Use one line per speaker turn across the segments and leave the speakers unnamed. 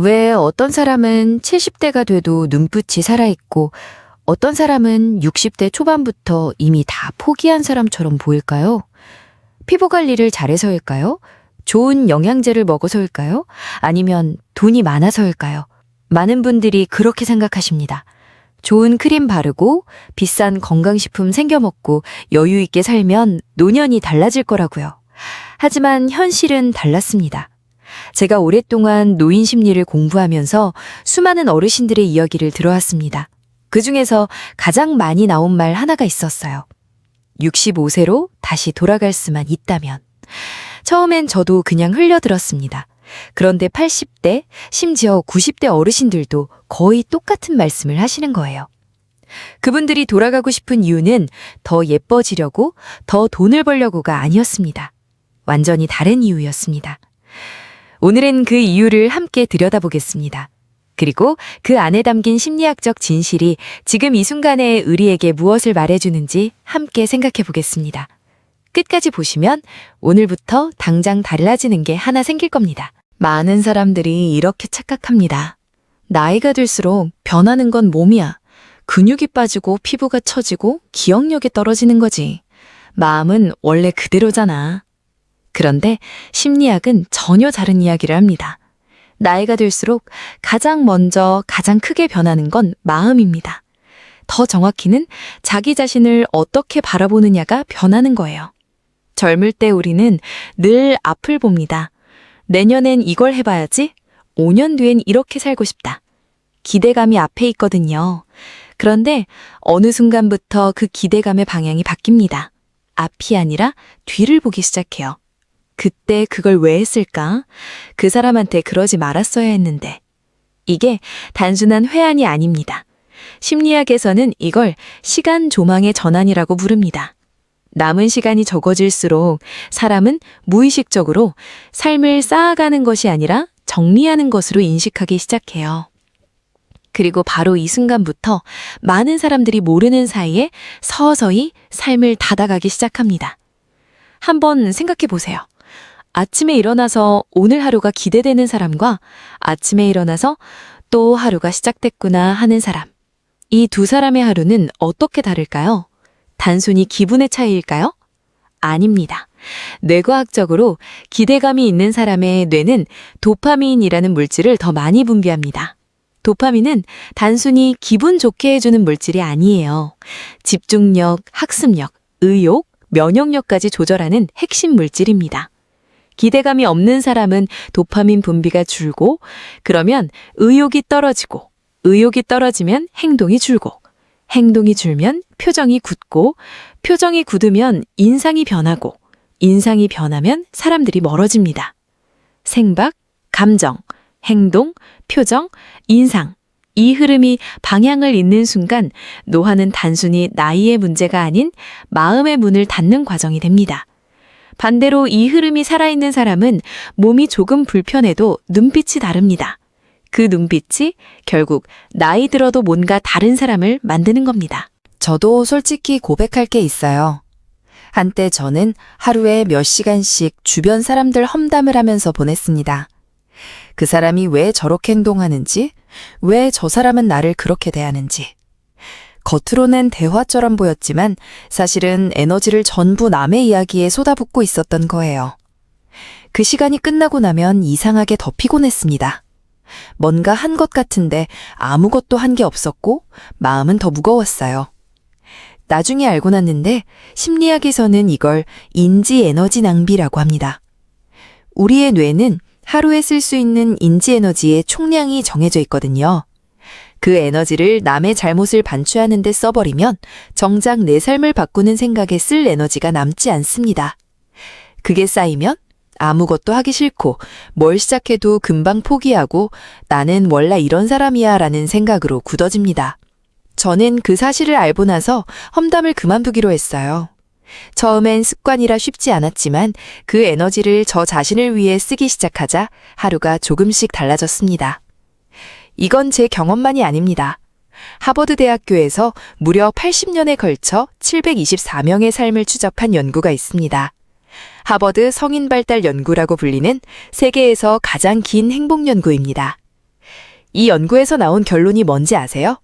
왜 어떤 사람은 70대가 돼도 눈빛이 살아있고 어떤 사람은 60대 초반부터 이미 다 포기한 사람처럼 보일까요? 피부 관리를 잘해서일까요? 좋은 영양제를 먹어서일까요? 아니면 돈이 많아서일까요? 많은 분들이 그렇게 생각하십니다. 좋은 크림 바르고 비싼 건강식품 챙겨 먹고 여유 있게 살면 노년이 달라질 거라고요. 하지만 현실은 달랐습니다. 제가 오랫동안 노인 심리를 공부하면서 수많은 어르신들의 이야기를 들어왔습니다. 그중에서 가장 많이 나온 말 하나가 있었어요. 65세로 다시 돌아갈 수만 있다면. 처음엔 저도 그냥 흘려들었습니다. 그런데 80대, 심지어 90대 어르신들도 거의 똑같은 말씀을 하시는 거예요. 그분들이 돌아가고 싶은 이유는 더 예뻐지려고, 더 돈을 벌려고가 아니었습니다. 완전히 다른 이유였습니다. 오늘은 그 이유를 함께 들여다보겠습니다. 그리고 그 안에 담긴 심리학적 진실이 지금 이 순간에 우리에게 무엇을 말해주는지 함께 생각해 보겠습니다. 끝까지 보시면 오늘부터 당장 달라지는 게 하나 생길 겁니다. 많은 사람들이 이렇게 착각합니다. 나이가 들수록 변하는 건 몸이야. 근육이 빠지고 피부가 처지고 기억력이 떨어지는 거지. 마음은 원래 그대로잖아. 그런데 심리학은 전혀 다른 이야기를 합니다. 나이가 들수록 가장 먼저 가장 크게 변하는 건 마음입니다. 더 정확히는 자기 자신을 어떻게 바라보느냐가 변하는 거예요. 젊을 때 우리는 늘 앞을 봅니다. 내년엔 이걸 해봐야지. 5년 뒤엔 이렇게 살고 싶다. 기대감이 앞에 있거든요. 그런데 어느 순간부터 그 기대감의 방향이 바뀝니다. 앞이 아니라 뒤를 보기 시작해요. 그때 그걸 왜 했을까? 그 사람한테 그러지 말았어야 했는데. 이게 단순한 회한이 아닙니다. 심리학에서는 이걸 시간 조망의 전환이라고 부릅니다. 남은 시간이 적어질수록 사람은 무의식적으로 삶을 쌓아가는 것이 아니라 정리하는 것으로 인식하기 시작해요. 그리고 바로 이 순간부터 많은 사람들이 모르는 사이에 서서히 삶을 닫아가기 시작합니다. 한번 생각해 보세요. 아침에 일어나서 오늘 하루가 기대되는 사람과 아침에 일어나서 또 하루가 시작됐구나 하는 사람. 이 두 사람의 하루는 어떻게 다를까요? 단순히 기분의 차이일까요? 아닙니다. 뇌과학적으로 기대감이 있는 사람의 뇌는 도파민이라는 물질을 더 많이 분비합니다. 도파민은 단순히 기분 좋게 해주는 물질이 아니에요. 집중력, 학습력, 의욕, 면역력까지 조절하는 핵심 물질입니다. 기대감이 없는 사람은 도파민 분비가 줄고, 그러면 의욕이 떨어지고, 의욕이 떨어지면 행동이 줄고, 행동이 줄면 표정이 굳고, 표정이 굳으면 인상이 변하고, 인상이 변하면 사람들이 멀어집니다. 생각, 감정, 행동, 표정, 인상. 이 흐름이 방향을 잇는 순간 노화는 단순히 나이의 문제가 아닌 마음의 문을 닫는 과정이 됩니다. 반대로 이 흐름이 살아있는 사람은 몸이 조금 불편해도 눈빛이 다릅니다. 그 눈빛이 결국 나이 들어도 뭔가 다른 사람을 만드는 겁니다.
저도 솔직히 고백할 게 있어요. 한때 저는 하루에 몇 시간씩 주변 사람들 험담을 하면서 보냈습니다. 그 사람이 왜 저렇게 행동하는지, 왜 저 사람은 나를 그렇게 대하는지. 겉으로는 대화처럼 보였지만 사실은 에너지를 전부 남의 이야기에 쏟아붓고 있었던 거예요. 그 시간이 끝나고 나면 이상하게 더 피곤했습니다. 뭔가 한 것 같은데 아무것도 한 게 없었고 마음은 더 무거웠어요. 나중에 알고 났는데 심리학에서는 이걸 인지 에너지 낭비라고 합니다. 우리의 뇌는 하루에 쓸 수 있는 인지 에너지의 총량이 정해져 있거든요. 그 에너지를 남의 잘못을 반추하는 데 써버리면 정작 내 삶을 바꾸는 생각에 쓸 에너지가 남지 않습니다. 그게 쌓이면 아무것도 하기 싫고 뭘 시작해도 금방 포기하고 나는 원래 이런 사람이야 라는 생각으로 굳어집니다. 저는 그 사실을 알고 나서 험담을 그만두기로 했어요. 처음엔 습관이라 쉽지 않았지만 그 에너지를 저 자신을 위해 쓰기 시작하자 하루가 조금씩 달라졌습니다. 이건 제 경험만이 아닙니다. 하버드 대학교에서 무려 80년에 걸쳐 724명의 삶을 추적한 연구가 있습니다. 하버드 성인 발달 연구라고 불리는 세계에서 가장 긴 행복 연구입니다. 이 연구에서 나온 결론이 뭔지 아세요?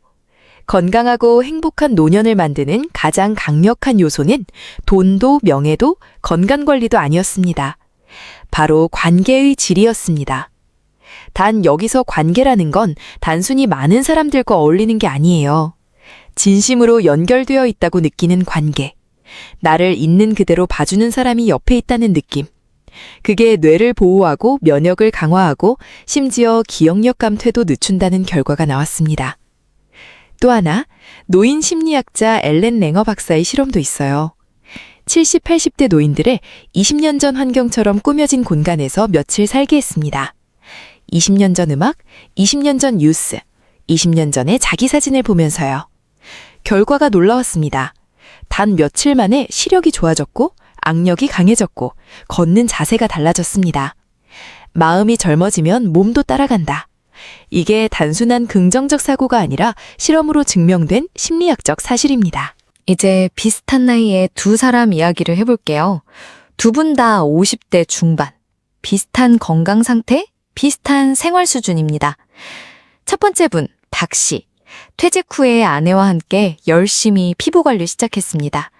건강하고 행복한 노년을 만드는 가장 강력한 요소는 돈도 명예도 건강관리도 아니었습니다. 바로 관계의 질이었습니다. 단 여기서 관계라는 건 단순히 많은 사람들과 어울리는 게 아니에요. 진심으로 연결되어 있다고 느끼는 관계. 나를 있는 그대로 봐주는 사람이 옆에 있다는 느낌. 그게 뇌를 보호하고 면역을 강화하고 심지어 기억력 감퇴도 늦춘다는 결과가 나왔습니다. 또 하나, 노인 심리학자 앨런 랭어 박사의 실험도 있어요. 70, 80대 노인들을 20년 전 환경처럼 꾸며진 공간에서 며칠 살게 했습니다. 20년 전 음악, 20년 전 뉴스, 20년 전의 자기 사진을 보면서요. 결과가 놀라웠습니다. 단 며칠 만에 시력이 좋아졌고 악력이 강해졌고 걷는 자세가 달라졌습니다. 마음이 젊어지면 몸도 따라간다. 이게 단순한 긍정적 사고가 아니라 실험으로 증명된 심리학적 사실입니다.
이제 비슷한 나이에 두 사람 이야기를 해볼게요. 두 분 다 50대 중반. 비슷한 건강 상태, 비슷한 생활 수준입니다. 첫 번째 분, 박 씨. 퇴직 후에 아내와 함께 열심히 피부 관리 시작했습니다.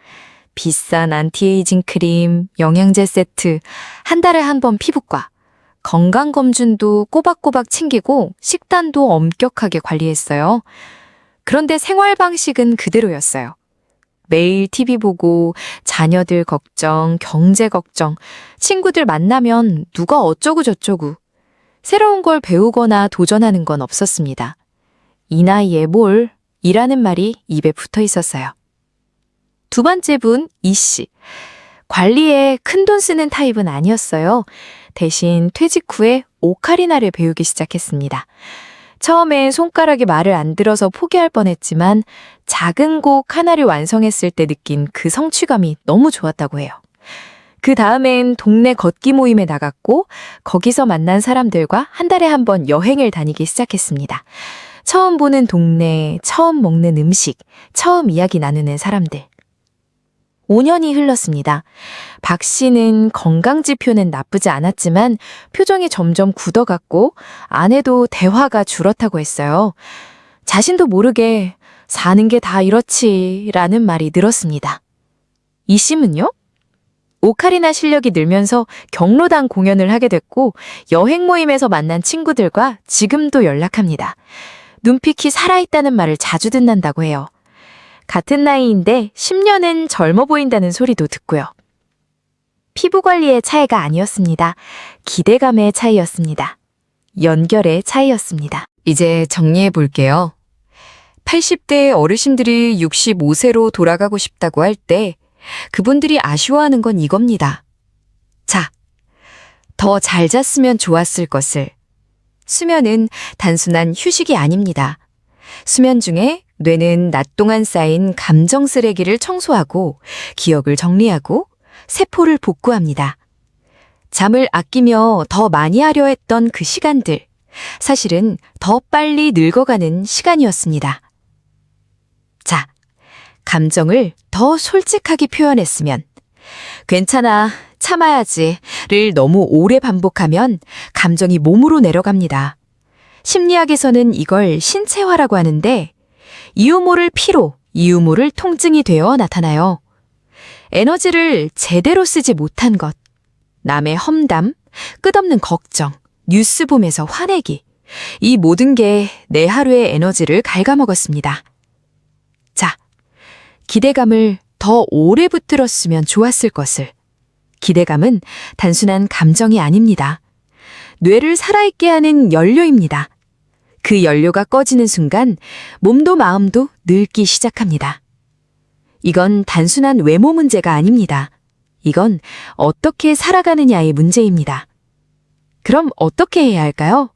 비싼 안티에이징 크림, 영양제 세트, 한 달에 한 번 피부과, 건강검진도 꼬박꼬박 챙기고 식단도 엄격하게 관리했어요. 그런데 생활 방식은 그대로였어요. 매일 TV 보고 자녀들 걱정, 경제 걱정, 친구들 만나면 누가 어쩌고 저쩌고 새로운 걸 배우거나 도전하는 건 없었습니다. 이 나이에 뭘? 이라는 말이 입에 붙어 있었어요. 두 번째 분, 이 씨. 관리에 큰돈 쓰는 타입은 아니었어요. 대신 퇴직 후에 오카리나를 배우기 시작했습니다. 처음엔 손가락이 말을 안 들어서 포기할 뻔했지만 작은 곡 하나를 완성했을 때 느낀 그 성취감이 너무 좋았다고 해요. 그 다음엔 동네 걷기 모임에 나갔고 거기서 만난 사람들과 한 달에 한 번 여행을 다니기 시작했습니다. 처음 보는 동네, 처음 먹는 음식, 처음 이야기 나누는 사람들. 5년이 흘렀습니다. 박 씨는 건강 지표는 나쁘지 않았지만 표정이 점점 굳어갔고 아내도 대화가 줄었다고 했어요. 자신도 모르게 사는 게 다 이렇지라는 말이 늘었습니다. 이 씨는요? 오카리나 실력이 늘면서 경로당 공연을 하게 됐고 여행 모임에서 만난 친구들과 지금도 연락합니다. 눈빛이 살아있다는 말을 자주 듣는다고 해요. 같은 나이인데 10년은 젊어 보인다는 소리도 듣고요. 피부 관리의 차이가 아니었습니다. 기대감의 차이였습니다. 연결의 차이였습니다. 이제 정리해 볼게요. 80대 어르신들이 65세로 돌아가고 싶다고 할 때 그분들이 아쉬워하는 건 이겁니다. 자, 더 잘 잤으면 좋았을 것을. 수면은 단순한 휴식이 아닙니다. 수면 중에 뇌는 낮 동안 쌓인 감정 쓰레기를 청소하고 기억을 정리하고 세포를 복구합니다. 잠을 아끼며 더 많이 하려 했던 그 시간들, 사실은 더 빨리 늙어가는 시간이었습니다. 자, 감정을 더 솔직하게 표현했으면, 괜찮아, 참아야지를 너무 오래 반복하면 감정이 몸으로 내려갑니다. 심리학에서는 이걸 신체화라고 하는데 이유 모를 피로, 이유 모를 통증이 되어 나타나요. 에너지를 제대로 쓰지 못한 것, 남의 험담, 끝없는 걱정, 뉴스 보면서 화내기, 이 모든 게 내 하루의 에너지를 갉아먹었습니다. 자, 기대감을 더 오래 붙들었으면 좋았을 것을. 기대감은 단순한 감정이 아닙니다. 뇌를 살아있게 하는 연료입니다. 그 연료가 꺼지는 순간 몸도 마음도 늙기 시작합니다. 이건 단순한 외모 문제가 아닙니다. 이건 어떻게 살아가느냐의 문제입니다. 그럼 어떻게 해야 할까요?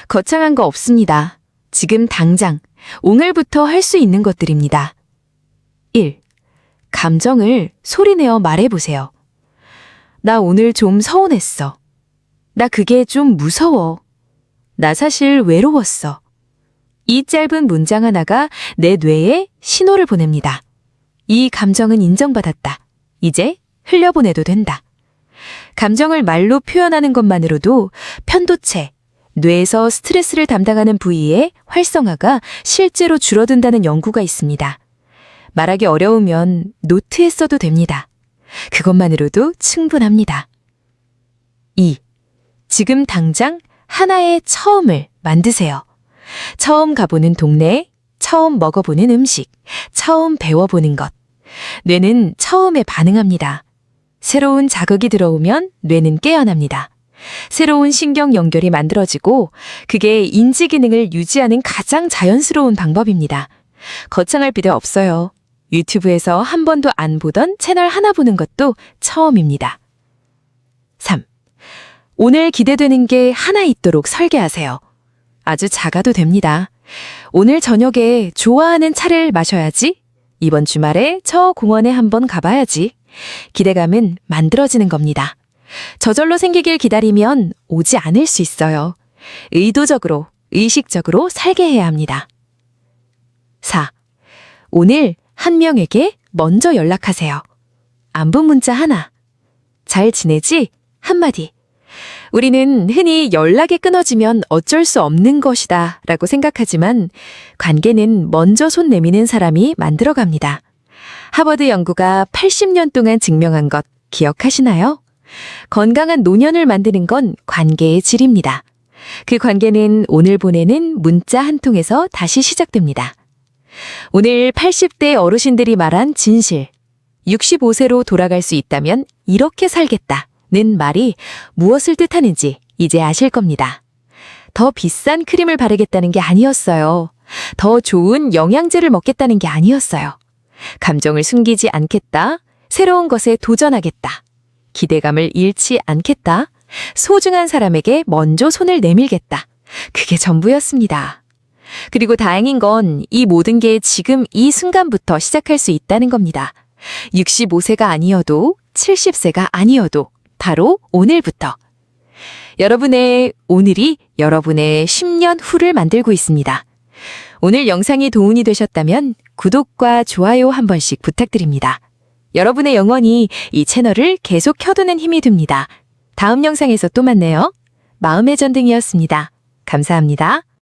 거창한 거 없습니다. 지금 당장, 오늘부터 할 수 있는 것들입니다. 1. 감정을 소리내어 말해보세요. 나 오늘 좀 서운했어. 나 그게 좀 무서워. 나 사실 외로웠어. 이 짧은 문장 하나가 내 뇌에 신호를 보냅니다. 이 감정은 인정받았다. 이제 흘려보내도 된다. 감정을 말로 표현하는 것만으로도 편도체, 뇌에서 스트레스를 담당하는 부위의 활성화가 실제로 줄어든다는 연구가 있습니다. 말하기 어려우면 노트에 써도 됩니다. 그것만으로도 충분합니다. 2. 지금 당장 하나의 처음을 만드세요. 처음 가보는 동네, 처음 먹어보는 음식, 처음 배워보는 것. 뇌는 처음에 반응합니다. 새로운 자극이 들어오면 뇌는 깨어납니다. 새로운 신경 연결이 만들어지고 그게 인지 기능을 유지하는 가장 자연스러운 방법입니다. 거창할 필요 없어요. 유튜브에서 한 번도 안 보던 채널 하나 보는 것도 처음입니다. 3. 오늘 기대되는 게 하나 있도록 설계하세요. 아주 작아도 됩니다. 오늘 저녁에 좋아하는 차를 마셔야지. 이번 주말에 저 공원에 한번 가봐야지. 기대감은 만들어지는 겁니다. 저절로 생기길 기다리면 오지 않을 수 있어요. 의도적으로, 의식적으로 설계해야 합니다. 4. 오늘 한 명에게 먼저 연락하세요. 안부 문자 하나. 잘 지내지? 한마디. 우리는 흔히 연락이 끊어지면 어쩔 수 없는 것이다 라고 생각하지만 관계는 먼저 손 내미는 사람이 만들어갑니다. 하버드 연구가 80년 동안 증명한 것 기억하시나요? 건강한 노년을 만드는 건 관계의 질입니다. 그 관계는 오늘 보내는 문자 한 통에서 다시 시작됩니다. 오늘 80대 어르신들이 말한 진실, 65세로 돌아갈 수 있다면 이렇게 살겠다는 말이 무엇을 뜻하는지 이제 아실 겁니다. 더 비싼 크림을 바르겠다는 게 아니었어요. 더 좋은 영양제를 먹겠다는 게 아니었어요. 감정을 숨기지 않겠다, 새로운 것에 도전하겠다, 기대감을 잃지 않겠다, 소중한 사람에게 먼저 손을 내밀겠다. 그게 전부였습니다. 그리고 다행인 건 이 모든 게 지금 이 순간부터 시작할 수 있다는 겁니다. 65세가 아니어도 70세가 아니어도 바로 오늘부터. 여러분의 오늘이 여러분의 10년 후를 만들고 있습니다. 오늘 영상이 도움이 되셨다면 구독과 좋아요 한 번씩 부탁드립니다. 여러분의 영원히 이 채널을 계속 켜두는 힘이 됩니다. 다음 영상에서 또 만나요. 마음의 전등이었습니다. 감사합니다.